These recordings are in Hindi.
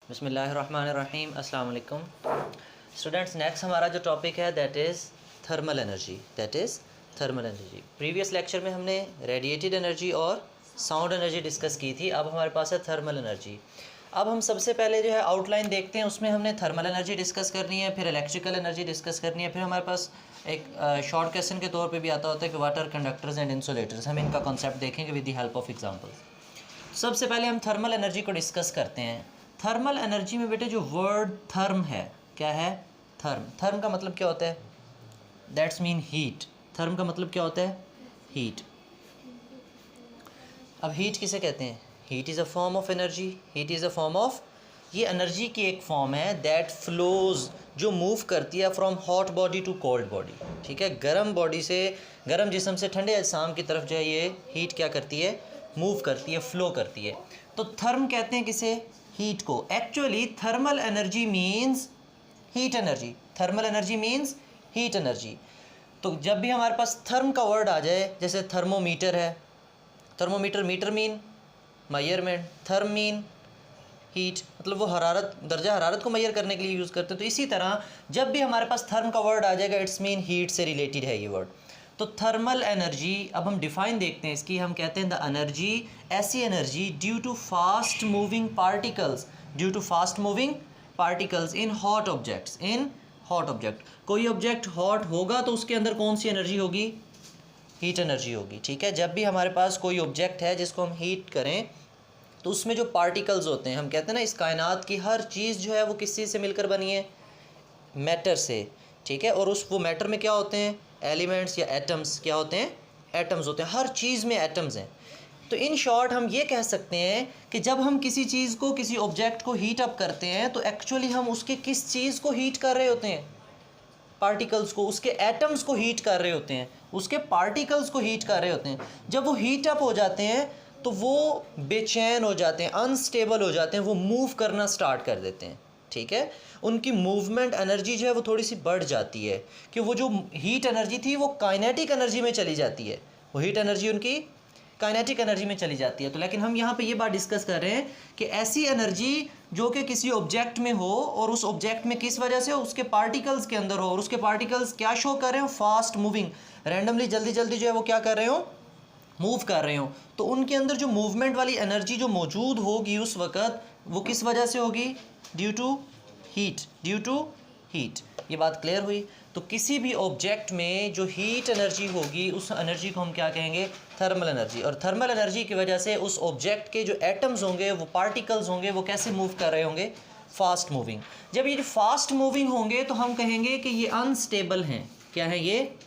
बिस्मिल्लाहिर्रहमानिर्रहीम अस्सलाम वालेकुम स्टूडेंट्स। नेक्स्ट हमारा जो टॉपिक है that is thermal energy. Previous lecture में हमने रेडिएटेड एनर्जी और साउंड एनर्जी डिस्कस की थी। अब हमारे पास है थर्मल एनर्जी। अब हम सबसे पहले जो है आउटलाइन देखते हैं, उसमें हमने थर्मल एनर्जी डिस्कस करनी है, फिर इलेक्ट्रिकल एनर्जी डिस्कस करनी है, फिर हमारे पास एक शॉर्ट क्वेश्चन के तौर पे भी आता होता है कि वाटर कंडक्टर्स एंड इंसुलेटर्स। हम इनका कॉन्सेप्ट देखेंगे with the help of examples. सबसे पहले हम थर्मल एनर्जी को डिस्कस करते हैं। थर्मल एनर्जी में बेटे जो वर्ड थर्म है, क्या है? थर्म का मतलब क्या होता है? That's mean heat. थर्म का मतलब क्या होता है? हीट। अब हीट किसे कहते हैं? Heat is a form of energy. ये एनर्जी की एक फॉर्म है दैट फ्लोज, जो मूव करती है from hot body to cold body. ठीक है, गर्म बॉडी से, गर्म जिस्म से ठंडे अजसाम की तरफ जो है ये हीट क्या करती है? मूव करती है, फ्लो करती है। तो थर्म कहते हैं किसे? हीट को। Actually thermal energy means heat energy. तो जब भी हमारे पास थर्म का वर्ड आ जाए, जैसे थर्मोमीटर है, thermometer, meter mean measurement, therm mean heat, मतलब वो हरारत, दर्जा हरारत को मेजर करने के लिए यूज़ करते हैं। तो इसी तरह जब भी हमारे पास थर्म का वर्ड आ जाएगा, इट्स मीन हीट से रिलेटेड है ये वर्ड। तो थर्मल एनर्जी, अब हम डिफ़ाइन देखते हैं इसकी। हम कहते हैं द एनर्जी, ऐसी energy due to fast moving particles in hot object. कोई ऑब्जेक्ट हॉट होगा तो उसके अंदर कौन सी एनर्जी होगी? हीट एनर्जी होगी। ठीक है, जब भी हमारे पास कोई ऑब्जेक्ट है जिसको हम हीट करें तो उसमें जो पार्टिकल्स होते हैं, हम कहते हैं ना इस कायनात की हर चीज़ जो है वो किस चीज़ से मिलकर बनी है? मैटर से। ठीक है, और वो मैटर में क्या होते हैं? एलिमेंट्स या एटम्स। क्या होते हैं? एटम्स होते हैं। हर चीज़ में एटम्स हैं। तो इन शॉर्ट हम ये कह सकते हैं कि जब हम किसी चीज़ को, किसी ऑब्जेक्ट को हीट अप करते हैं तो एक्चुअली हम उसके किस चीज़ को हीट कर रहे होते हैं? पार्टिकल्स को, उसके एटम्स को हीट कर रहे होते हैं, उसके पार्टिकल्स को हीट कर रहे होते हैं। जब वो हीट अप हो जाते हैं तो वो बेचैन हो जाते हैं, अनस्टेबल हो जाते हैं, वो मूव करना स्टार्ट कर देते हैं। ठीक है, उनकी मूवमेंट एनर्जी जो है वो थोड़ी सी बढ़ जाती है, कि वो जो हीट एनर्जी थी वो काइनेटिक एनर्जी में चली जाती है। वो हीट एनर्जी उनकी काइनेटिक एनर्जी में चली जाती है। तो लेकिन हम यहाँ पे ये बात डिस्कस कर रहे हैं कि ऐसी एनर्जी जो कि किसी ऑब्जेक्ट में हो और उस ऑब्जेक्ट में किस वजह से हो? उसके पार्टिकल्स के अंदर हो, और उसके पार्टिकल्स क्या शो कर रहे हो? फास्ट मूविंग, रैंडमली जल्दी जल्दी जो है वो क्या कर रहे हो? मूव कर रहे हो। तो उनके अंदर जो मूवमेंट वाली एनर्जी जो मौजूद होगी उस वक़्त, वो किस वजह से होगी? Due to heat. ये बात क्लियर हुई? तो किसी भी ऑब्जेक्ट में जो हीट एनर्जी होगी उस एनर्जी को हम क्या कहेंगे? Thermal energy. और थर्मल एनर्जी की वजह से उस ऑब्जेक्ट के जो एटम्स होंगे, वो पार्टिकल्स होंगे, वो कैसे मूव कर रहे होंगे? Fast moving. जब ये फास्ट मूविंग होंगे तो हम कहेंगे कि ये अनस्टेबल हैं। क्या है ये?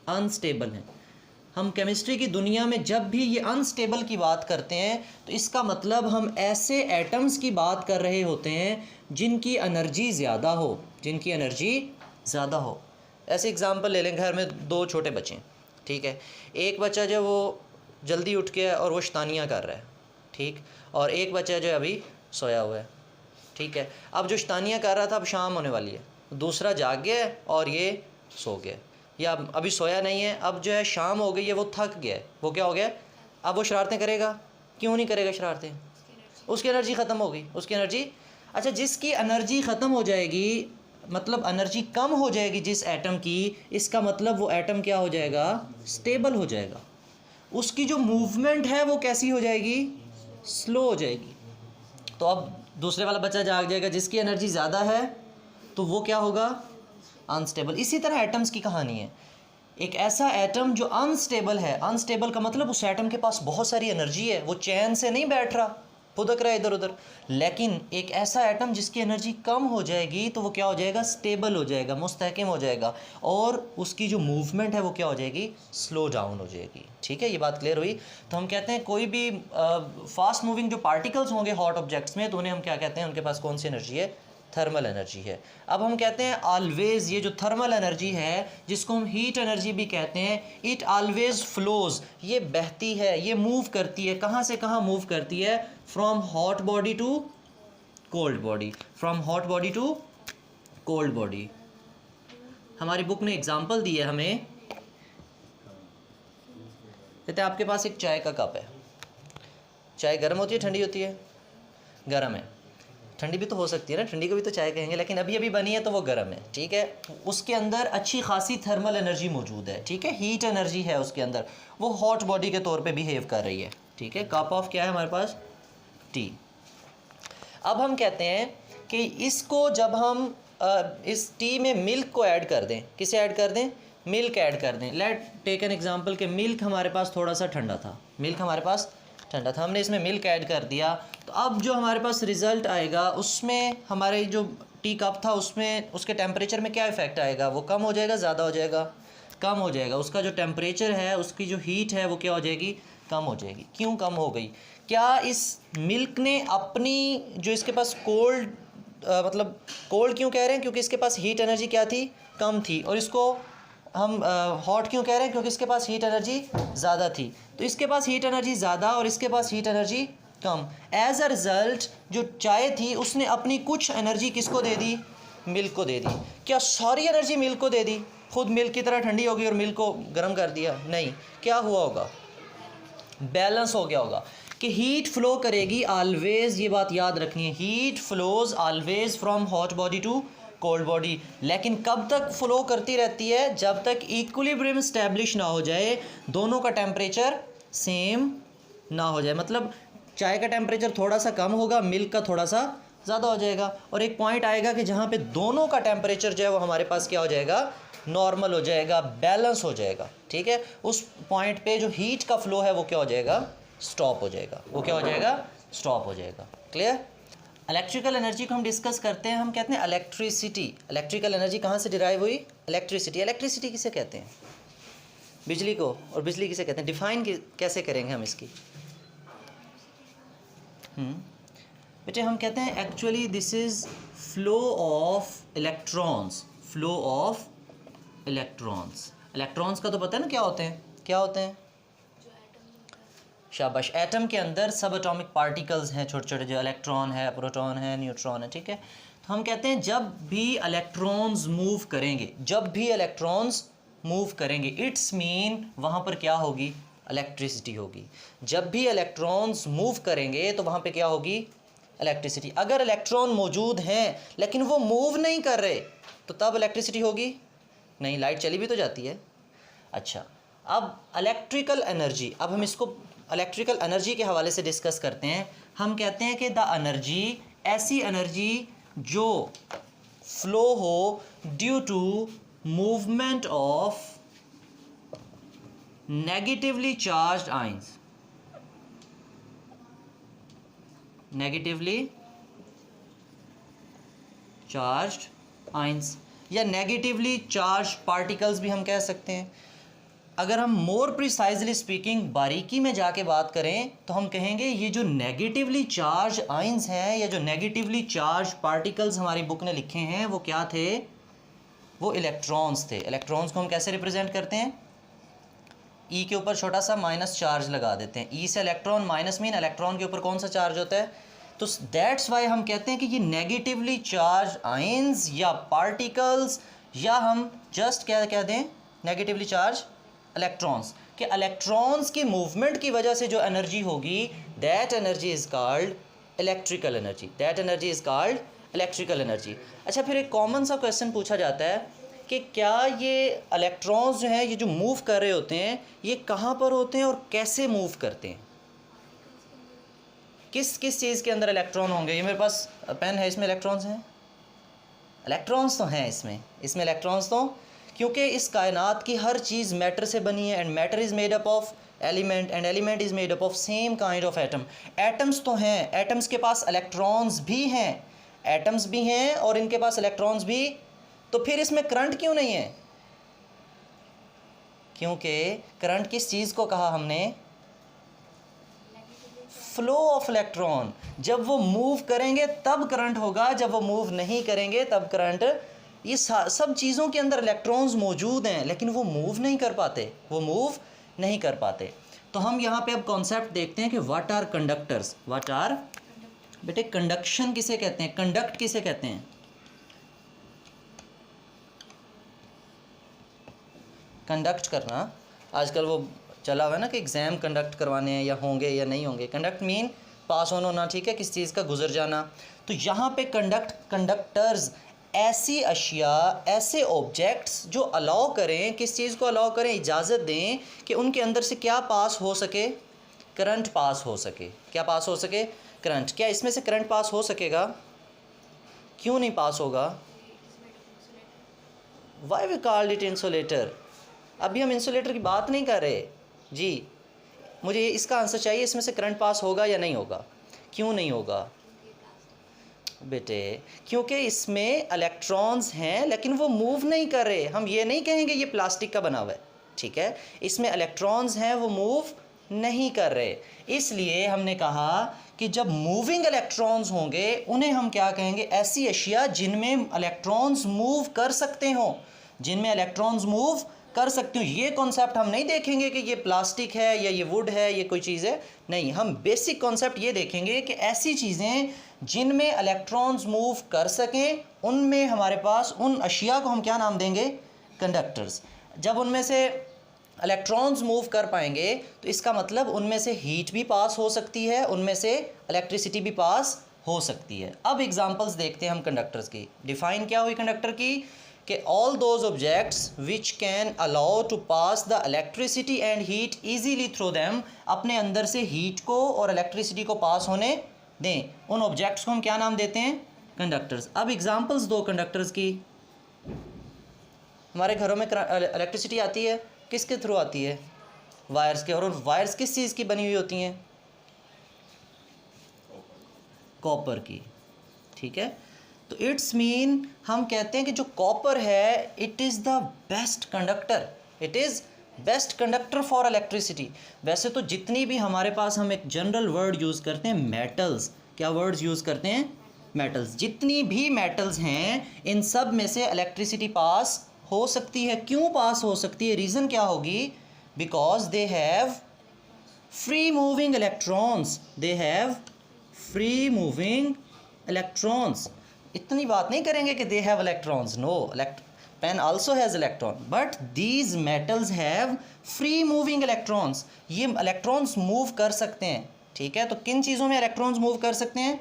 अनस्टेबल हैं। हम केमिस्ट्री की दुनिया में जब भी ये अनस्टेबल की बात करते हैं तो इसका मतलब हम ऐसे एटम्स की बात कर रहे होते हैं जिनकी एनर्जी ज़्यादा हो। ऐसे एग्जांपल ले लें, घर में दो छोटे बच्चे हैं। ठीक है, एक बच्चा जो वो जल्दी उठ के और वो शैतानियाँ कर रहा है। ठीक, और एक बच्चा जो अभी सोया हुआ है। ठीक है, अब जो शैतानियाँ कर रहा था अब शाम होने वाली है, दूसरा जाग गया है और ये सो गया, या अभी सोया नहीं है, अब जो है शाम हो गई है, वो थक गया है, वो क्या हो गया? अब वो शरारतें करेगा? क्यों नहीं करेगा शरारतें? उसकी एनर्जी ख़त्म हो गई, उसकी एनर्जी। अच्छा, जिसकी एनर्जी ख़त्म हो जाएगी, मतलब एनर्जी कम हो जाएगी जिस एटम की, इसका मतलब वो एटम क्या हो जाएगा? स्टेबल हो जाएगा। उसकी जो मूवमेंट है वो कैसी हो जाएगी? स्लो हो जाएगी। तो अब दूसरे वाला बच्चा जाग जाएगा, जिसकी एनर्जी ज़्यादा है तो वो क्या होगा? अनस्टेबल। इसी तरह एटम्स की कहानी है। एक ऐसा एटम जो अनस्टेबल है, अनस्टेबल का मतलब उस एटम के पास बहुत सारी एनर्जी है, वो चैन से नहीं बैठ रहा, फुदक रहा है इधर उधर। लेकिन एक ऐसा एटम जिसकी एनर्जी कम हो जाएगी तो वो क्या हो जाएगा? स्टेबल हो जाएगा, मुस्तहकम हो जाएगा, और उसकी जो मूवमेंट है वो क्या हो जाएगी? स्लो डाउन हो जाएगी। ठीक है, ये बात क्लियर हुई? तो हम कहते हैं कोई भी फास्ट मूविंग जो पार्टिकल्स होंगे हॉट ऑब्जेक्ट्स में, तो उन्हें हम क्या कहते हैं? उनके पास कौन सी एनर्जी है? थर्मल एनर्जी है। अब हम कहते हैं ऑलवेज़, ये जो थर्मल एनर्जी है जिसको हम हीट एनर्जी भी कहते हैं, इट ऑलवेज़ फ्लोज़, ये बहती है, ये मूव करती है। कहाँ से कहाँ मूव करती है? From hot body to cold body. हमारी बुक ने एग्जाम्पल दी है हमें। कहते हैं आपके पास एक चाय का कप है। चाय गर्म होती है, ठंडी होती है? गर्म है। ठंडी भी तो हो सकती है ना, ठंडी को भी तो चाय कहेंगे, लेकिन अभी अभी बनी है तो वो गर्म है, ठीक है। उसके अंदर अच्छी खासी थर्मल एनर्जी मौजूद है, ठीक है, हीट एनर्जी है उसके अंदर, वो हॉट बॉडी के तौर पे बिहेव कर रही है, ठीक है। कप ऑफ क्या है हमारे पास, टी। अब हम कहते हैं कि इसको जब हम इस टी में मिल्क को ऐड कर दें, किसे ऐड कर दें, मिल्क ऐड कर दें। लेट टेक एन एग्जांपल कि मिल्क हमारे पास थोड़ा सा ठंडा था, मिल्क हमारे पास ठंडा था, हमने इसमें मिल्क ऐड कर दिया, तो अब जो हमारे पास रिज़ल्ट आएगा उसमें हमारे जो टी कप था उसमें उसके टेम्परेचर में क्या इफ़ेक्ट आएगा, वो कम हो जाएगा, ज़्यादा हो जाएगा, कम हो जाएगा। उसका जो टेम्परेचर है, उसकी जो हीट है वो क्या हो जाएगी, कम हो जाएगी। क्यों कम हो गई, क्या इस मिल्क ने अपनी जो इसके पास कोल्ड मतलब कोल्ड क्यों कह रहे हैं, क्योंकि इसके पास हीट एनर्जी क्या थी, कम थी, और इसको हम हॉट क्यों कह रहे हैं, क्योंकि इसके पास हीट एनर्जी ज़्यादा थी। तो इसके पास हीट एनर्जी ज़्यादा और इसके पास हीट एनर्जी कम, एज अ रिज़ल्ट जो चाय थी उसने अपनी कुछ एनर्जी किसको दे दी, मिल्क को दे दी। क्या सारी एनर्जी मिल्क को दे दी, खुद मिल्क की तरह ठंडी होगी और मिल्क को गर्म कर दिया, नहीं। क्या हुआ होगा, बैलेंस हो गया होगा कि हीट फ्लो करेगी ऑलवेज़, ये बात याद रखनी है, heat flows always from hot body to cold body. लेकिन कब तक फ्लो करती रहती है, जब तक इक्विलिब्रियम इस्टेब्लिश ना हो जाए, दोनों का टेम्परेचर सेम ना हो जाए। मतलब चाय का टेम्परेचर थोड़ा सा कम होगा, मिल्क का थोड़ा सा ज़्यादा हो जाएगा, और एक पॉइंट आएगा कि जहाँ पे दोनों का टेम्परेचर जो है वो हमारे पास क्या हो जाएगा, नॉर्मल हो जाएगा, बैलेंस हो जाएगा, ठीक है। उस पॉइंट पे जो हीट का फ्लो है वो क्या हो जाएगा, स्टॉप हो जाएगा, वो क्या हो जाएगा, स्टॉप हो जाएगा। क्लियर। इलेक्ट्रिकल एनर्जी को हम डिस्कस करते हैं, हम कहते हैं इलेक्ट्रिसिटी। इलेक्ट्रिकल एनर्जी कहाँ से डिराइव हुई, इलेक्ट्रिसिटी। इलेक्ट्रिसिटी किसे कहते हैं, बिजली को, और बिजली किसे कहते हैं, डिफाइन कैसे करेंगे हम इसकी। बेटे हम कहते हैं actually this is flow of electrons, flow of electrons. Electrons का तो पता है ना क्या होते हैं, क्या होते हैं, शाबाश। एटम के अंदर सब एटॉमिक पार्टिकल्स हैं छोटे छोटे, जो इलेक्ट्रॉन है, प्रोटॉन है, न्यूट्रॉन है, ठीक है। तो हम कहते हैं जब भी इलेक्ट्रॉन्स मूव करेंगे, जब भी इलेक्ट्रॉन्स मूव करेंगे, इट्स मीन वहाँ पर क्या होगी, इलेक्ट्रिसिटी होगी। जब भी इलेक्ट्रॉन्स मूव करेंगे तो वहाँ पे क्या होगी, इलेक्ट्रिसिटी। अगर इलेक्ट्रॉन मौजूद हैं लेकिन वो मूव नहीं कर रहे तो तब इलेक्ट्रिसिटी होगी नहीं, लाइट चली भी तो जाती है। अच्छा, अब इलेक्ट्रिकल एनर्जी, अब हम इसको इलेक्ट्रिकल एनर्जी के हवाले से डिस्कस करते हैं। हम कहते हैं कि द एनर्जी, ऐसी एनर्जी जो फ्लो हो due to movement of negatively charged ions, negatively charged ions, या नेगेटिवली चार्ज पार्टिकल्स भी हम कह सकते हैं। अगर हम मोर प्रिसाइजली स्पीकिंग बारीकी में जाके बात करें तो हम कहेंगे ये जो नेगेटिवली चार्ज आयंस हैं या जो नेगेटिवली चार्ज पार्टिकल्स हमारी बुक ने लिखे हैं वो क्या थे, वो इलेक्ट्रॉन्स थे। इलेक्ट्रॉन्स को हम कैसे रिप्रेजेंट करते हैं, ई के ऊपर छोटा सा माइनस चार्ज लगा देते हैं, ई से इलेक्ट्रॉन, माइनस मीन इलेक्ट्रॉन के ऊपर कौन सा चार्ज होता है, तो दैट्स वाई हम कहते हैं कि ये नेगेटिवली चार्ज आयंस या पार्टिकल्स, या हम जस्ट क्या कह दें, नेगेटिवली चार्ज इलेक्ट्रॉन्स, कि इलेक्ट्रॉन्स की मूवमेंट की वजह से जो एनर्जी होगी, that energy is called electrical energy, that energy is called electrical energy. अच्छा, फिर एक कॉमन सा क्वेश्चन पूछा जाता है कि क्या ये इलेक्ट्रॉन्स जो हैं, ये जो मूव कर रहे होते हैं, ये कहाँ पर होते हैं और कैसे मूव करते हैं, किस किस चीज़ के अंदर इलेक्ट्रॉन होंगे। ये मेरे पास पेन है, इसमें इलेक्ट्रॉन्स हैं, इलेक्ट्रॉन्स तो हैं इसमें इलेक्ट्रॉन्स तो, क्योंकि इस कायनात की हर चीज़ मैटर से बनी है, and matter is made up of element, and element is made up of same kind of atom. Atoms तो हैं, एटम्स के पास इलेक्ट्रॉन्स भी हैं, एटम्स भी हैं और इनके पास इलेक्ट्रॉन्स भी, तो फिर इसमें करंट क्यों नहीं है, क्योंकि करंट किस चीज़ को कहा हमने, फ्लो ऑफ इलेक्ट्रॉन। जब वो मूव करेंगे तब करंट होगा, जब वो मूव नहीं करेंगे तब करंट। ये सब चीज़ों के अंदर इलेक्ट्रॉन्स मौजूद हैं लेकिन वो मूव नहीं कर पाते, वो मूव नहीं कर पाते। तो हम यहाँ पे अब कॉन्सेप्ट देखते हैं कि what are conductors, what are, बेटे कंडक्शन किसे कहते हैं, कंडक्ट किसे कहते हैं, कंडक्ट करना। आजकल वो चला हुआ है ना कि एग्ज़ाम कंडक्ट करवाने हैं या होंगे या नहीं होंगे। कंडक्ट मीन पास ऑन होना, ठीक है, किसी चीज़ का गुजर जाना। तो यहाँ पे कंडक्टर्स ऐसी अशिया, ऐसे ऑब्जेक्ट्स जो अलाउ करें, किस चीज़ को अलाउ करें, इजाज़त दें कि उनके अंदर से क्या पास हो सके, करंट पास हो सके। क्या पास हो सके? करंट। क्या इसमें से करंट पास हो सकेगा? क्यों नहीं पास होगा? Why we called it insulator. अभी हम इंसुलेटर की बात नहीं कर रहे जी, मुझे इसका आंसर चाहिए, इसमें से करंट पास होगा या नहीं होगा? क्यों नहीं होगा बेटे? क्योंकि इसमें इलेक्ट्रॉन्स हैं लेकिन वो मूव नहीं कर रहे। हम ये नहीं कहेंगे ये प्लास्टिक का बना हुआ है, ठीक है, इसमें इलेक्ट्रॉन्स हैं, वो मूव नहीं कर रहे। इसलिए हमने कहा कि जब मूविंग इलेक्ट्रॉन्स होंगे उन्हें हम क्या कहेंगे? ऐसी अशिया जिनमें इलेक्ट्रॉन्स मूव कर सकते हों, जिनमें इलेक्ट्रॉन्स मूव कर सकते हो। ये कॉन्सेप्ट हम नहीं देखेंगे कि ये प्लास्टिक है या ये वुड है, ये कोई चीज़ है, नहीं। हम बेसिक कॉन्सेप्ट ये देखेंगे कि ऐसी चीज़ें जिनमें इलेक्ट्रॉन्स मूव कर सकें, उनमें हमारे पास उन अशिया को हम क्या नाम देंगे? कंडक्टर्स। जब उनमें से इलेक्ट्रॉन्स मूव कर पाएंगे तो इसका मतलब उनमें से हीट भी पास हो सकती है, उनमें से इलेक्ट्रिसिटी भी पास हो सकती है। अब एग्जांपल्स देखते हैं हम कंडक्टर्स की। डिफाइन क्या हुई कंडक्टर की? कि all those objects which can allow to pass the electricity and heat easily through them, अपने अंदर से हीट को और इलेक्ट्रिसिटी को पास होने दें, उन ऑब्जेक्ट्स को हम क्या नाम देते हैं? कंडक्टर्स। अब एग्जांपल्स दो कंडक्टर्स की। हमारे घरों में इलेक्ट्रिसिटी आती है, किसके थ्रू आती है? वायर्स के। और वायर्स किस चीज़ की बनी हुई होती हैं? कॉपर की, ठीक है। तो इट्स मीन हम कहते हैं कि जो कॉपर है it is the best conductor, it is best conductor for electricity. वैसे तो जितनी भी हमारे पास, हम एक जनरल वर्ड यूज़ करते हैं मेटल्स। क्या वर्ड्स यूज़ करते हैं? मेटल्स। जितनी भी मेटल्स हैं इन सब में से इलेक्ट्रिसिटी पास हो सकती है। क्यों पास हो सकती है? रीज़न क्या होगी? Because they have free moving electrons, they have free moving electrons. इतनी बात नहीं करेंगे कि they have electrons, no, pen also has electron, but these metals have free moving electrons. ये इलेक्ट्रॉन्स मूव कर सकते हैं, ठीक है। तो किन चीज़ों में इलेक्ट्रॉन्स मूव कर सकते हैं?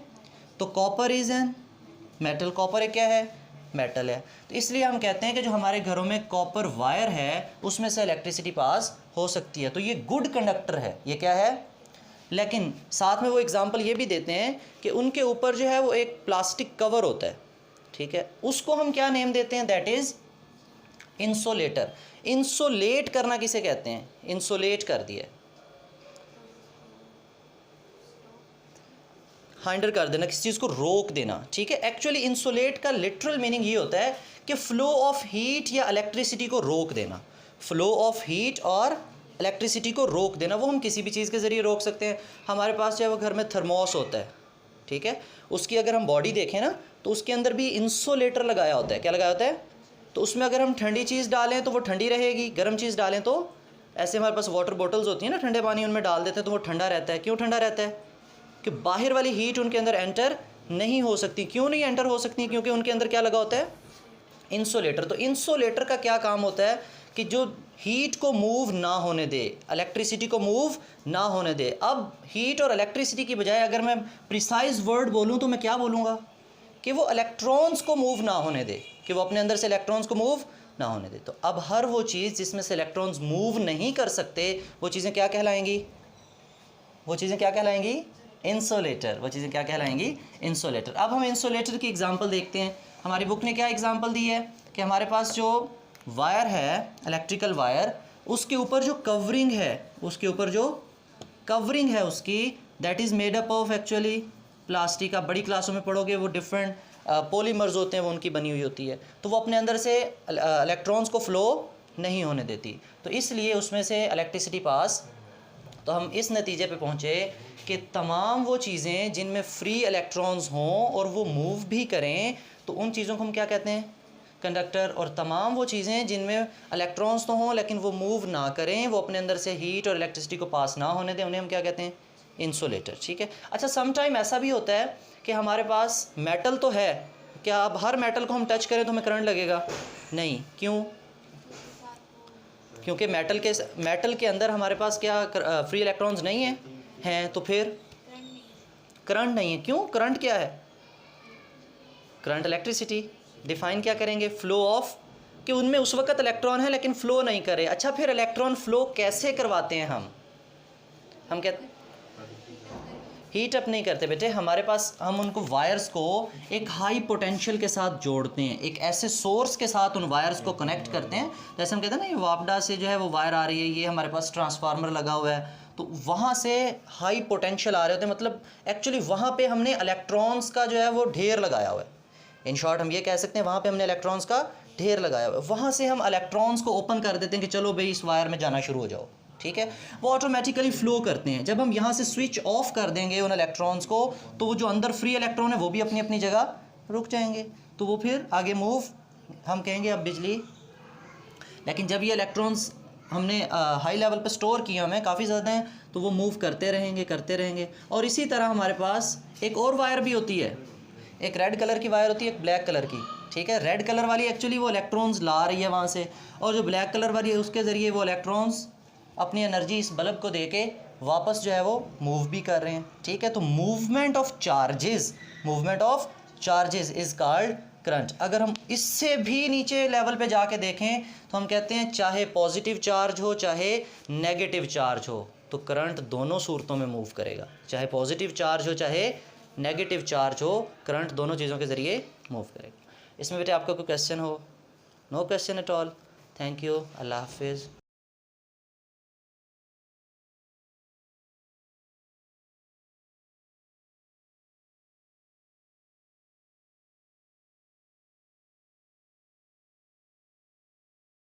तो copper is an metal. Copper एक क्या है? मेटल है। तो इसलिए हम कहते हैं कि जो हमारे घरों में कॉपर वायर है उसमें से इलेक्ट्रिसिटी पास हो सकती है। तो ये गुड कंडक्टर है। ये क्या है? लेकिन साथ में वो एग्जांपल ये भी देते हैं कि उनके ऊपर जो है वो एक प्लास्टिक कवर होता है, ठीक है, उसको हम क्या नेम देते हैं? That is insulator. इंसुलेट करना किसे कहते हैं? इंसुलेट कर दिया, हाइंडर कर देना, किसी चीज़ को रोक देना, ठीक है। एक्चुअली इंसुलेट का लिटरल मीनिंग ये होता है कि फ्लो ऑफ हीट या इलेक्ट्रिसिटी को रोक देना। फ्लो ऑफ हीट और इलेक्ट्रिसिटी को रोक देना, वो हम किसी भी चीज़ के ज़रिए रोक सकते हैं। हमारे पास जो है वो घर में थर्मोस होता है, ठीक है, उसकी अगर हम बॉडी देखें ना तो उसके अंदर भी इंसुलेटर लगाया होता है। क्या लगाया होता है? तो उसमें अगर हम ठंडी चीज़ डालें तो वो ठंडी रहेगी, गर्म चीज़ डालें तो, ऐसे हमारे पास वाटर बॉटल्स होती हैं ना, ठंडे पानी उनमें डाल देते हैं तो वो ठंडा रहता है। क्यों ठंडा रहता है? कि बाहर वाली हीट उनके अंदर एंटर नहीं हो सकती। क्यों नहीं एंटर हो सकती? क्योंकि उनके अंदर क्या लगा होता है? इंसुलेटर। तो इंसुलेटर का क्या काम होता है? कि जो हीट को मूव ना होने दे, इलेक्ट्रिसिटी को मूव ना होने दे। अब हीट और इलेक्ट्रिसिटी की बजाय अगर मैं प्रिसाइज वर्ड बोलूँ तो मैं क्या बोलूँगा? कि वो इलेक्ट्रॉन्स को मूव ना होने दे, कि वो अपने अंदर से इलेक्ट्रॉन्स को मूव ना होने दे। तो अब हर वो चीज़ जिसमें से इलेक्ट्रॉन्स मूव नहीं कर सकते वो चीज़ें क्या कहलाएंगी? वो चीज़ें क्या कहलाएंगी? इंसुलेटर। वो चीज़ें क्या कहलाएंगी? इंसुलेटर। अब हम इंसुलेटर की एग्जांपल देखते हैं। हमारी बुक ने क्या एग्जांपल दी है कि हमारे पास जो वायर है, इलेक्ट्रिकल वायर, उसके ऊपर जो कवरिंग है, उसके ऊपर जो कवरिंग है उसकी, that is made up of actually plastic. आप बड़ी क्लासों में पढ़ोगे वो डिफरेंट पॉलीमर्स होते हैं, वो उनकी बनी हुई होती है। तो वो अपने अंदर से इलेक्ट्रॉन्स को फ्लो नहीं होने देती, तो इसलिए उसमें से इलेक्ट्रिसिटी पास। तो हम इस नतीजे पे पहुँचे कि तमाम वो चीज़ें जिनमें फ्री इलेक्ट्रॉन्स हों और वो मूव भी करें तो उन चीज़ों को हम क्या कहते हैं? कंडक्टर। और तमाम वो चीज़ें जिनमें इलेक्ट्रॉन्स तो हों लेकिन वो मूव ना करें, वो अपने अंदर से हीट और इलेक्ट्रिसिटी को पास ना होने दें, उन्हें हम क्या कहते हैं? इंसुलेटर, ठीक है। अच्छा, सम टाइम ऐसा भी होता है कि हमारे पास मेटल तो है, क्या अब हर मेटल को हम टच करें तो हमें करंट लगेगा? नहीं। क्यों? क्योंकि मेटल के अंदर हमारे पास क्या फ्री इलेक्ट्रॉन्स नहीं हैं। तो फिर करंट नहीं है। क्यों? करंट क्या है? Current electricity. डिफाइन क्या करेंगे? फ्लो ऑफ, कि उनमें उस वक्त इलेक्ट्रॉन है लेकिन फ्लो नहीं करे। अच्छा, फिर इलेक्ट्रॉन फ्लो कैसे करवाते हैं हम कहते हीट अप नहीं करते बेटे, हमारे पास हम उनको वायर्स को एक हाई पोटेंशियल के साथ जोड़ते हैं, एक ऐसे सोर्स के साथ उन वायर्स को कनेक्ट करते हैं। जैसे हम कहते हैं ना, ये वापडा से जो है वो वायर आ रही है, ये हमारे पास ट्रांसफार्मर लगा हुआ है, तो वहाँ से हाई पोटेंशियल आ रहे होते हैं, मतलब एक्चुअली वहाँ पे हमने इलेक्ट्रॉन्स का जो है वो ढेर लगाया हुआ है। इन शॉर्ट हम ये कह सकते हैं वहाँ पे हमने इलेक्ट्रॉन्स का ढेर लगाया हुआ है। वहाँ से हम इलेक्ट्रॉन्स को ओपन कर देते हैं कि चलो भाई इस वायर में जाना शुरू हो जाओ, ठीक है। वो ऑटोमेटिकली फ्लो करते हैं। जब हम यहाँ से स्विच ऑफ कर देंगे उन इलेक्ट्रॉन्स को, तो वो जो अंदर फ्री इलेक्ट्रॉन है वो भी अपनी अपनी जगह रुक जाएंगे, तो वो फिर आगे मूव, हम कहेंगे अब बिजली। लेकिन जब ये इलेक्ट्रॉन्स हमने हाई लेवल पर स्टोर किए हमें काफ़ी ज़्यादा हैं, तो वो मूव करते रहेंगे। और इसी तरह हमारे पास एक और वायर भी होती है, एक रेड कलर की वायर होती है, एक ब्लैक कलर की, ठीक है। रेड कलर वाली एक्चुअली वो इलेक्ट्रॉन्स ला रही है वहाँ से, और जो ब्लैक कलर वाली है उसके ज़रिए वो इलेक्ट्रॉन्स अपनी एनर्जी इस बल्ब को देके वापस जो है वो मूव भी कर रहे हैं, ठीक है। तो movement of charges is called current. अगर हम इससे भी नीचे लेवल पे जाके देखें तो हम कहते हैं चाहे पॉजिटिव चार्ज हो चाहे नेगेटिव चार्ज हो, तो करंट दोनों सूरतों में मूव करेगा। चाहे पॉजिटिव चार्ज हो चाहे नेगेटिव चार्ज हो, करंट दोनों चीज़ों के ज़रिए मूव करेगा। इसमें बेटे आपका कोई क्वेश्चन हो? No question at all. Thank you, अल्लाह हाफिज़।